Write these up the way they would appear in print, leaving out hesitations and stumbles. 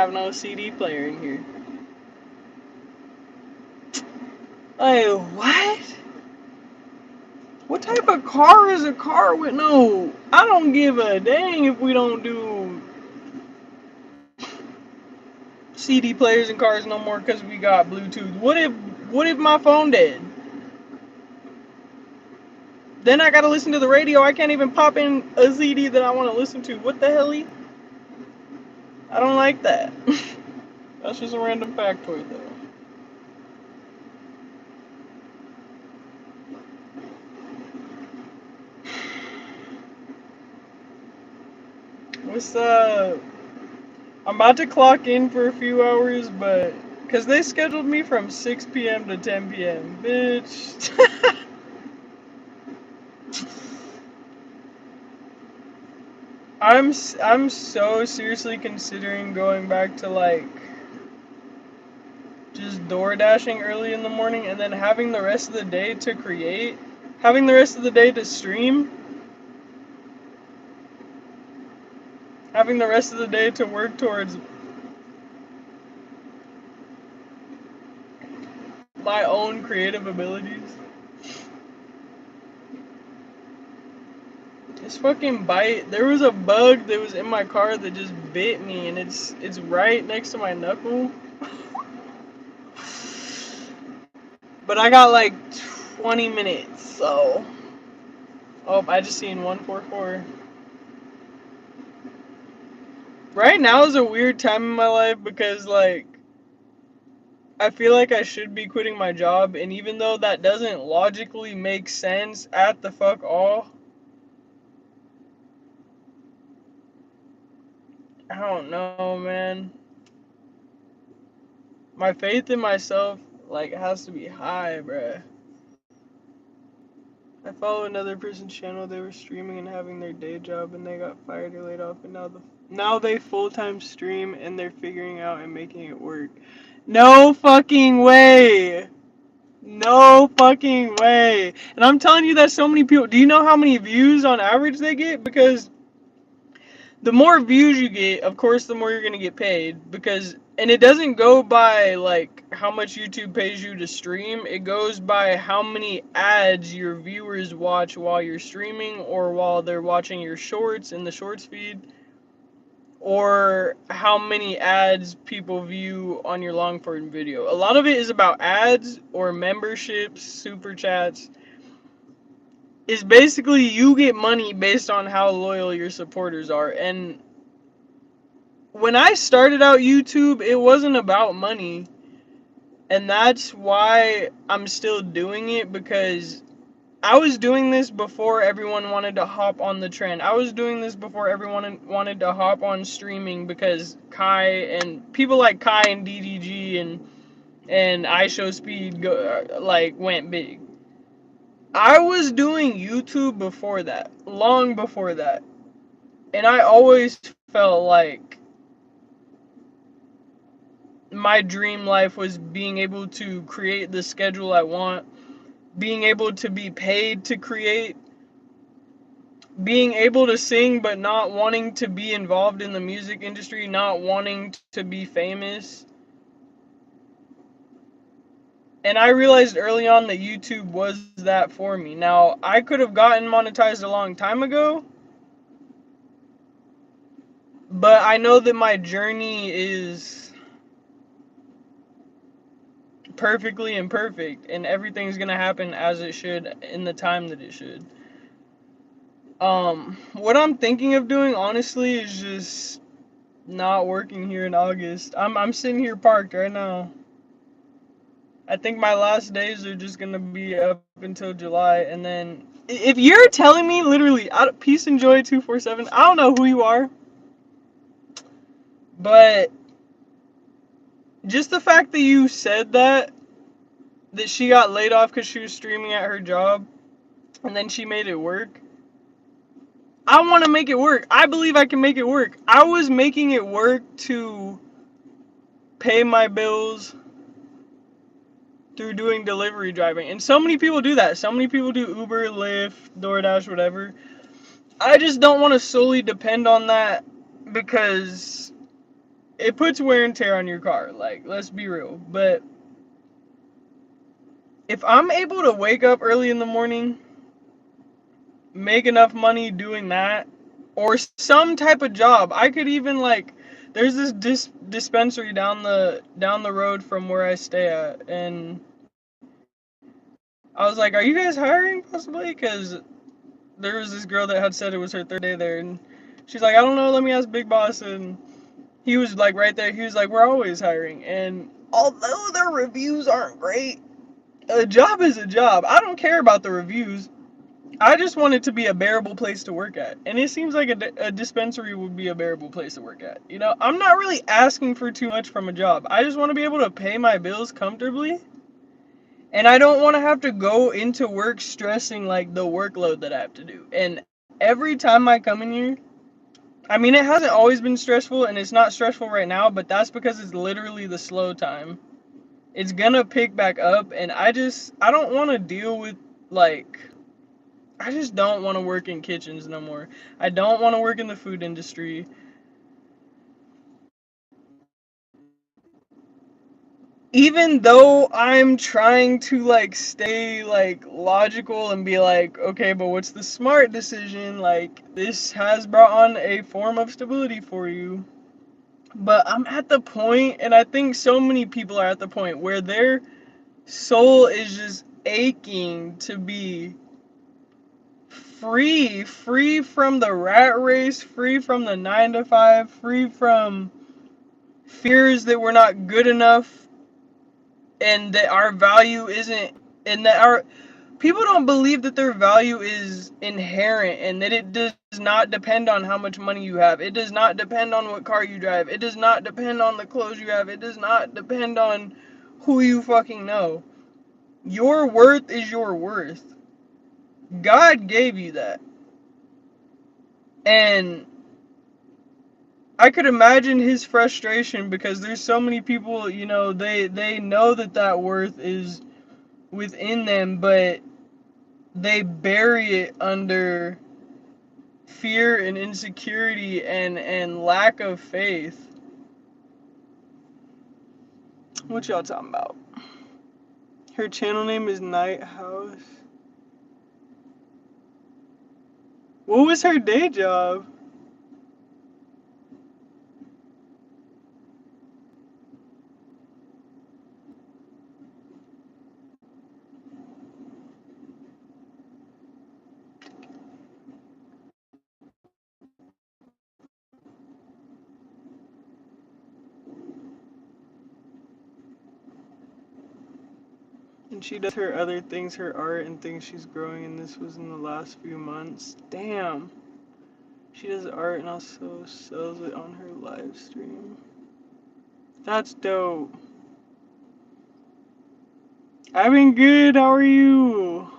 have no CD player in here. Like, what? What type of car is a car with no? I don't give a dang if we don't do CD players in cars no more because we got Bluetooth. What if my phone dead? Then I gotta listen to the radio. I can't even pop in a CD that I want to listen to. What the hell? I don't like that. That's just a random factoid, though. What's I'm about to clock in for a few hours, but because they scheduled me from 6 p.m. to 10 p.m. Bitch. I'm so seriously considering going back to like just door dashing early in the morning and then having the rest of the day to create, having the rest of the day to stream, having the rest of the day to work towards my own creative abilities. This fucking bite. There was a bug that was in my car that just bit me, and it's right next to my knuckle. But I got like 20 minutes, so. Oh, I just seen 144. Right now is a weird time in my life because, like, I feel like I should be quitting my job, and even though that doesn't logically make sense at the fuck all, I don't know, man. My faith in myself, like, has to be high, bruh. I follow another person's channel. They were streaming and having their day job, and they got fired or laid off, and now they full time stream and they're figuring out and making it work. No fucking way. No fucking way. And I'm telling you that so many people. Do you know how many views on average they get? Because the more views you get, of course, the more you're gonna get paid. And it doesn't go by like how much YouTube pays you to stream. It goes by how many ads your viewers watch while you're streaming, or while they're watching your shorts in the shorts feed, or how many ads people view on your long form video. A lot of it is about ads or memberships, super chats. It's basically you get money based on how loyal your supporters are. And when I started out YouTube, it wasn't about money. And that's why I'm still doing it, because I was doing this before everyone wanted to hop on the trend. I was doing this before everyone wanted to hop on streaming, because Kai and people like Kai and DDG and iShowSpeed went big. I was doing YouTube before that, long before that. And I always felt like my dream life was being able to create the schedule I want, being able to be paid to create, being able to sing but not wanting to be involved in the music industry, not wanting to be famous. And I realized early on that YouTube was that for me. Now, I could have gotten monetized a long time ago, but I know that my journey is perfectly imperfect, and everything's gonna happen as it should in the time that it should. What I'm thinking of doing, honestly, is just not working here in August. I'm sitting here parked right now. I think my last days are just gonna be up until July, and then if you're telling me literally, Peace and Joy 247, I don't know who you are, but just the fact that you said that she got laid off because she was streaming at her job, and then she made it work. I want to make it work. I believe I can make it work. I was making it work to pay my bills through doing delivery driving. And so many people do that. So many people do Uber, Lyft, DoorDash, whatever. I just don't want to solely depend on that, because it puts wear and tear on your car. Like, let's be real. But if I'm able to wake up early in the morning, make enough money doing that, or some type of job, I could even like. There's this dispensary down the road from where I stay at, and I was like, "Are you guys hiring possibly?" Because there was this girl that had said it was her third day there, and she's like, "I don't know. Let me ask Big Boss." And he was like right there. He was like, "We're always hiring." And although their reviews aren't great, a job is a job. I don't care about the reviews. I just want it to be a bearable place to work at. And it seems like a dispensary would be a bearable place to work at. You know, I'm not really asking for too much from a job. I just want to be able to pay my bills comfortably. And I don't want to have to go into work stressing like the workload that I have to do. And every time I come in here, I mean, it hasn't always been stressful, and it's not stressful right now, but that's because it's literally the slow time. It's gonna pick back up, and I don't want to deal with, like, I just don't want to work in kitchens no more. I don't want to work in the food industry. Even though I'm trying to, like, stay, like, logical and be like, okay, but what's the smart decision? Like, this has brought on a form of stability for you. But I'm at the point, and I think so many people are at the point where their soul is just aching to be free from the rat race, free from the 9 to 5, free from fears that we're not good enough and that our value isn't, and that our people don't believe that their value is inherent and that it does not depend on how much money you have. It does not depend on what car you drive. It does not depend on the clothes you have. It does not depend on who you fucking know. Your worth is your worth. God gave you that. And I could imagine his frustration because there's so many people, you know, they know that that worth is within them, but they bury it under fear and insecurity and lack of faith. What y'all talking about? Her channel name is Night House. What was her day job? And she does her other things, her art and things she's growing, and this was in the last few months. Damn. She does art and also sells it on her live stream. That's dope. I've been good. How are you?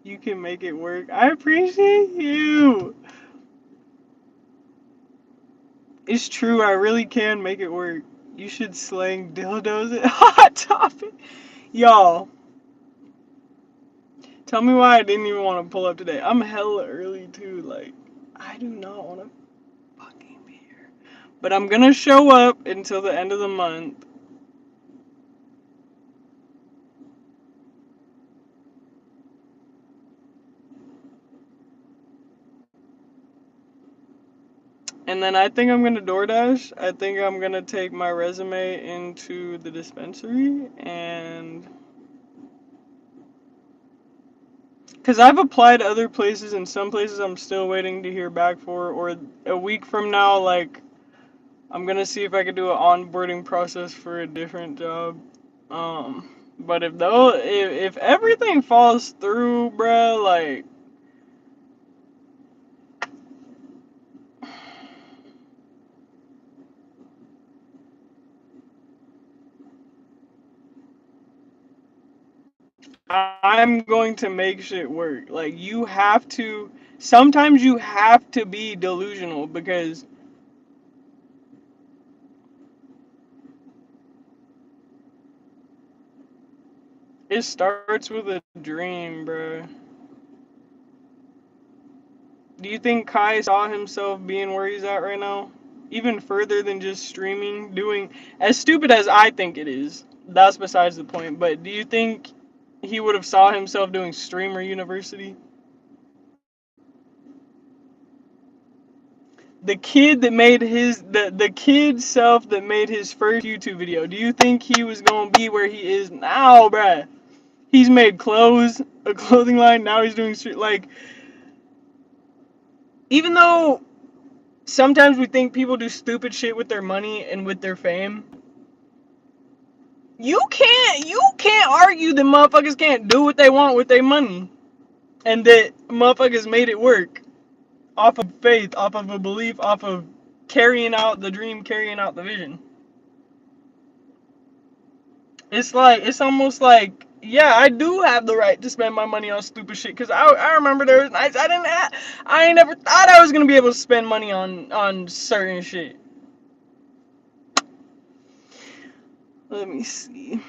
You can make it work. I appreciate you. It's true. I really can make it work. You should slang dildos at Hot Topic. Y'all, tell me why I didn't even want to pull up today. I'm hella early too. Like, I do not want to fucking be here. But I'm gonna show up until the end of the month. And then I think I'm gonna DoorDash. I think I'm gonna take my resume into the dispensary and because I've applied other places and some places I'm still waiting to hear back for, or a week from now, like I'm gonna see if I could do an onboarding process for a different job. But if everything falls through, bruh, like I'm going to make shit work. Like you have to. Sometimes you have to be delusional because It starts with a dream, bro. Do you think Kai saw himself being where he's at right now? Even further than just streaming, doing as stupid as I think it is. That's besides the point. But do you think he would have saw himself doing streamer university? The kid that made the kid self that made his first YouTube video. Do you think he was gonna be where he is now, bruh? He's made clothes, a clothing line. Now he's doing like. Even though sometimes we think people do stupid shit with their money and with their fame, you can't argue that motherfuckers can't do what they want with their money, and that motherfuckers made it work off of faith, off of a belief, off of carrying out the dream, carrying out the vision. It's almost like, yeah, I do have the right to spend my money on stupid shit. Cause I remember there was nights I ain't never thought I was gonna be able to spend money on certain shit. Let me see.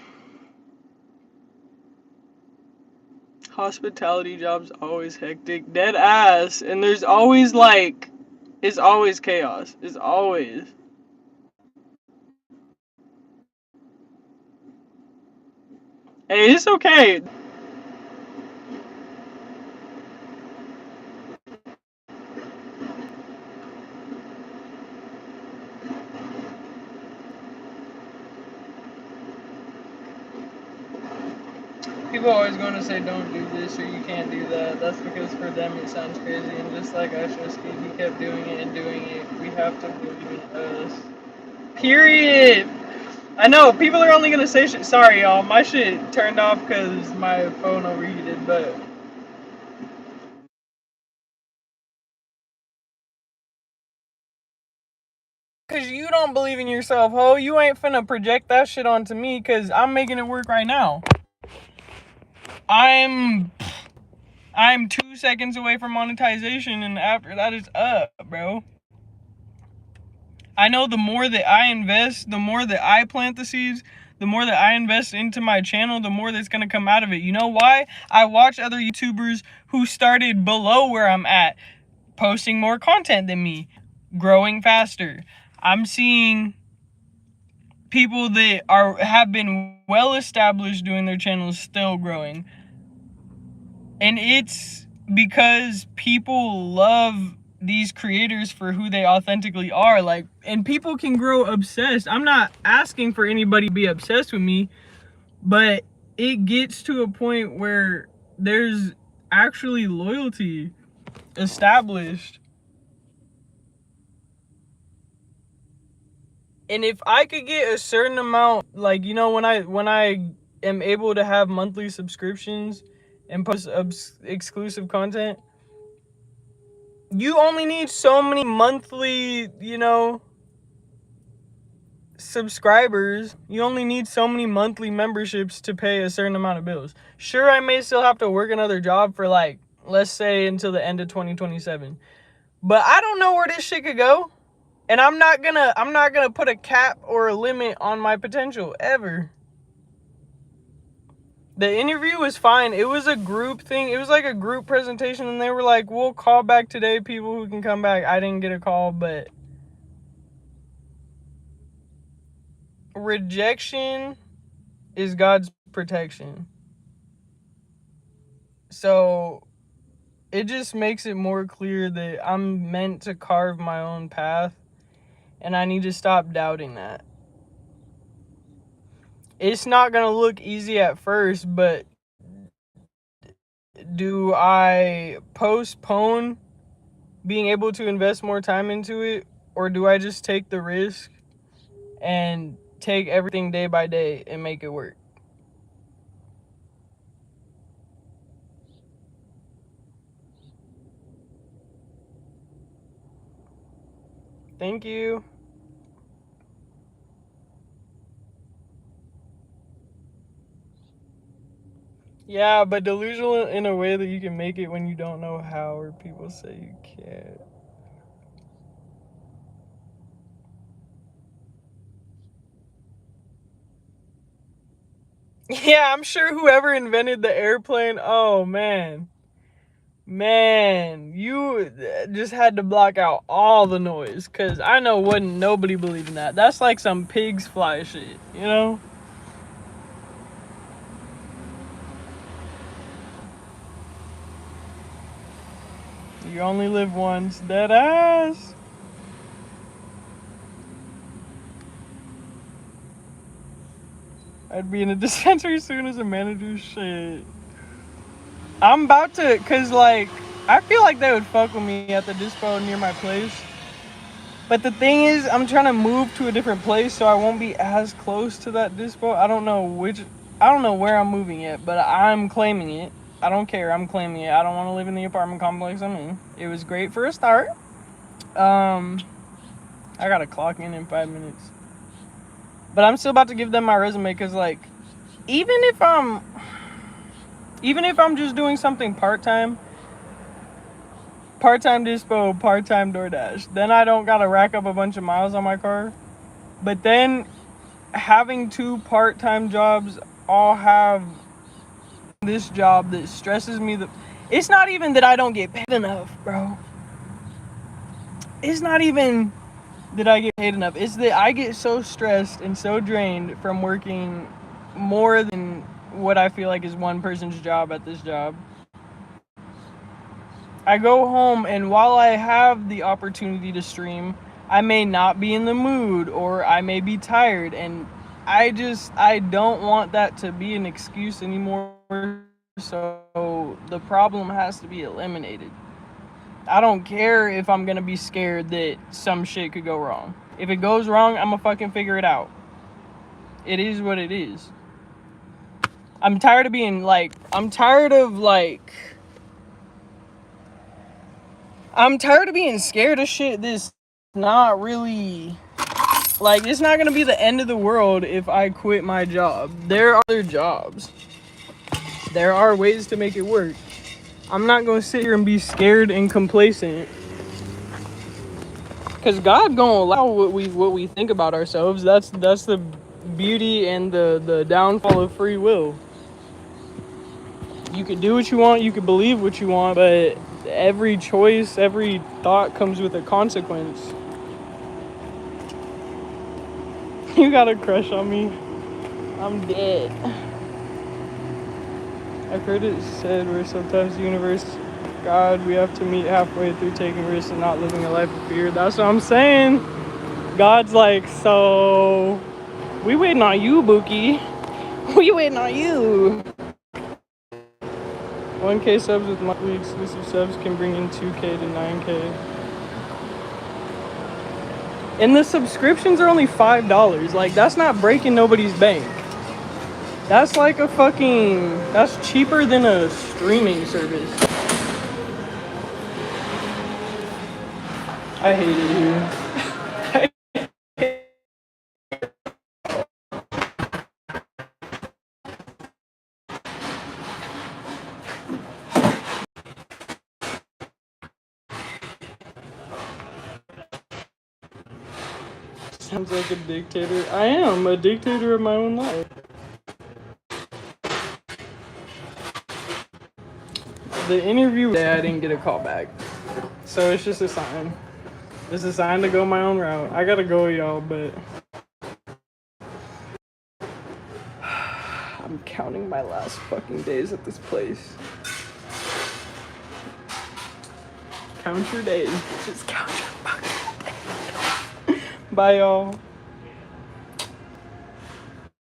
Hospitality jobs always hectic, dead ass, and there's always like, it's always chaos. It's always. Hey, it's okay. People are always going to say don't do this or you can't do that. That's because for them it sounds crazy. And just like Ashowski, he kept doing it and doing it. We have to believe in us. Period. I know people are only gonna say shit. Sorry, y'all. My shit turned off because my phone overheated. But because you don't believe in yourself, ho, you ain't finna project that shit onto me. Because I'm making it work right now. I'm 2 seconds away from monetization, and after that is up, bro. I know the more that I invest, the more that I plant the seeds, the more that I invest into my channel, the more that's going to come out of it. You know why? I watch other YouTubers who started below where I'm at, posting more content than me, growing faster. I'm seeing people that have been well established doing their channels still growing. And it's because people love these creators for who they authentically are. Like, and people can grow obsessed. I'm not asking for anybody to be obsessed with me, but it gets to a point where there's actually loyalty established. And if I could get a certain amount, like, you know, when I am able to have monthly subscriptions and post exclusive content, you only need so many monthly, you know, subscribers. You only need so many monthly memberships to pay a certain amount of bills. Sure, I may still have to work another job for, like, let's say until the end of 2027. But I don't know where this shit could go. And I'm not gonna put a cap or a limit on my potential ever. The interview was fine. It was a group thing. It was like a group presentation, and they were like, we'll call back today people who can come back. I didn't get a call, but rejection is God's protection. So it just makes it more clear that I'm meant to carve my own path, and I need to stop doubting that. It's not going to look easy at first, but do I postpone being able to invest more time into it, or do I just take the risk and take everything day by day and make it work? Thank you. Yeah, but delusional in a way that you can make it when you don't know how, or people say you can't. Yeah, I'm sure whoever invented the airplane, oh man. Man, you just had to block out all the noise, cause I know wouldn't nobody believe in that. That's like some pigs fly shit, you know? You only live once, dead ass. I'd be in a dispensary soon as a manager. Shit. I'm about to, cause like, I feel like they would fuck with me at the dispo near my place. But the thing is, I'm trying to move to a different place, so I won't be as close to that dispo. I don't know where I'm moving yet, but I'm claiming it. I don't care, I'm claiming it. I don't want to live in the apartment complex I'm in. It was great for a start. I gotta clock in 5 minutes. But I'm still about to give them my resume, cause like, even if I'm just doing something part-time dispo, part-time DoorDash, then I don't gotta rack up a bunch of miles on my car. But then having 2 part-time jobs all have this job that stresses me. It's not even that I don't get paid enough, bro. It's not even that I get paid enough. It's that I get so stressed and so drained from working more than what I feel like is one person's job at this job. I go home, and while I have the opportunity to stream, I may not be in the mood, or I may be tired, and I don't want that to be an excuse anymore, so the problem has to be eliminated. I don't care if I'm gonna be scared that some shit could go wrong. If it goes wrong, I'ma fucking figure it out. It is what it is. I'm tired of being like, I'm tired of being scared of shit that's not really, like, it's not gonna be the end of the world if I quit my job. There are other jobs. There are ways to make it work. I'm not gonna sit here and be scared and complacent. Cause God gonna allow what we think about ourselves. That's the beauty and the downfall of free will. You can do what you want, you can believe what you want, but every choice, every thought comes with a consequence. You got a crush on me? I'm dead. I've heard it said where sometimes the universe, God, we have to meet halfway through taking risks and not living a life of fear. That's what I'm saying. God's like, so we waiting on you, Bookie. We waiting on you. 1K subs with monthly exclusive subs can bring in 2K to 9K. And the subscriptions are only $5. Like, that's not breaking nobody's bank. That's like that's cheaper than a streaming service. I hate it here. Sounds like a dictator. I am a dictator of my own life. The interview, I didn't get a call back. So it's just a sign. It's a sign to go my own route. I gotta go, y'all, but I'm counting my last fucking days at this place. Count your days. Just count your fucking days. Bye, y'all.